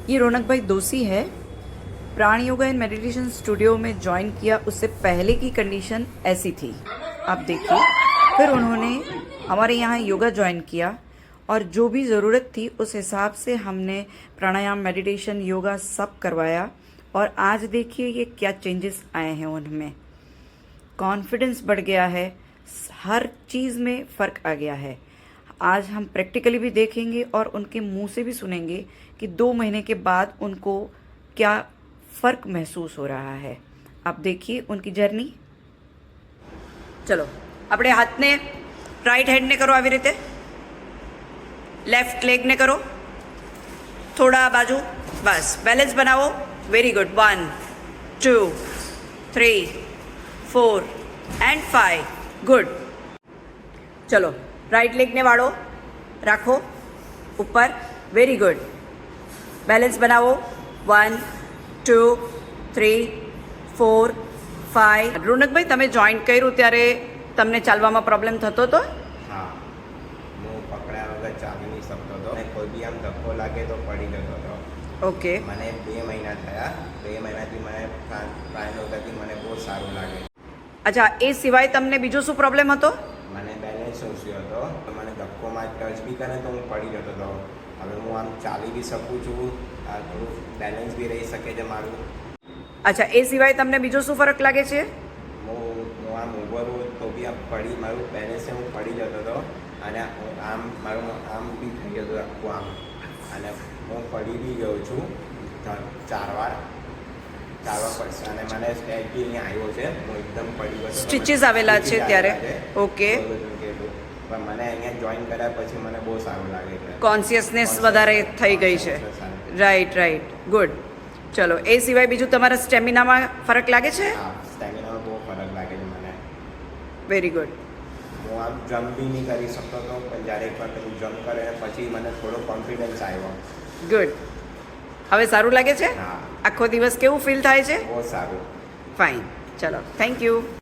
ये रौनक भाई दोषी है। प्राण योगा एंड मेडिटेशन स्टूडियो में ज्वाइन किया, उससे पहले की कंडीशन ऐसी थी, आप देखिए। फिर उन्होंने हमारे यहाँ योगा ज्वाइन किया और जो भी ज़रूरत थी उस हिसाब से हमने प्राणायाम, मेडिटेशन, योगा सब करवाया और आज देखिए ये क्या चेंजेस आए हैं उनमें। कॉन्फिडेंस बढ़ गया है, हर चीज़ में फ़र्क आ गया है। आज हम प्रैक्टिकली भी देखेंगे और उनके मुंह से भी सुनेंगे कि 2 महीने के बाद उनको क्या फ़र्क महसूस हो रहा है। आप देखिए उनकी जर्नी। चलो આપણે હાથને રાઈટ હેન્ડને કરો આવી રીતે, લેફ્ટ લેગને કરો થોડા બાજુ, બસ બેલેન્સ બનાવો। Very good. 1 2 3 4 and 5 good. ચલો રાઈટ લેગને વાળો રાખો ઉપર, વેરી ગુડ। બેલેન્સ બનાવો। 1 2 3 4 5। રોનકભાઈ તમે જોઈન્ટ કર્યું ત્યારે તમને ચાલવામાં પ્રોબ્લેમ થતો હતો? હા, હું પકડ્યા વગર ચાલી નહીં શકતો હતો અને કોઈ બી આમ ધક્કો લાગે તો પડી જતો હતો। ઓકે, મને 2 મહિના થયા, 2 મહિનાથી મને પ્રાણ યોગાથી મને બહુ સારું લાગે। અચ્છા, એ સિવાય તમને બીજો શું પ્રોબ્લેમ હતો? મને બેલેન્સ ઓછું હતો, મને ધક્કોમાં ટચ બી કરે તો હું પડી જતો હતો। હવે હું આમ ચાલી બી શકું છું, થોડું બેલેન્સ બી રહી શકે છે મારું। અચ્છા, એ સિવાય તમને બીજો શું ફરક લાગે છે? હું આમ ઊભો રહું તો બી આમ પડી, મારું બેલેન્સથી હું પડી જતો હતો અને આમ મારું આમ બી થઈ જતું આખું આમ, અને હું પડી બી ગયો છું 4 વાર પડશે અને મને સ્ટેજ બી અહીંયા આવ્યો છે, હું એકદમ પડી ગયો। સ્ટિચીસ આવેલા છે ત્યારે? ઓકે, પણ મને અહીંયા જોઈન કર્યા પછી મને બહુ સારું લાગે છે, કોન્શિયસનેસ વધારે થઈ ગઈ છે। Right right, good. ચલો, એ સિવાય બીજું તમારા સ્ટેમિનામાં ફરક લાગે છે? હા, સ્ટેમિનામાં બહુ ફરક લાગે છે મને। Very good. હું આમ જમ્પ બી નહીં કરી શકતો હતો, પણ જ્યારે એક વખત હું જમ્પ કરે પછી મને થોડો કોન્ફિડન્સ આવ્યો। ગુડ। હવે સારું લાગે છે? હા, આખો દિવસ કેવું ફીલ થાય છે? બહુ સારું। ફાઇન, ચલો, થેન્ક યુ।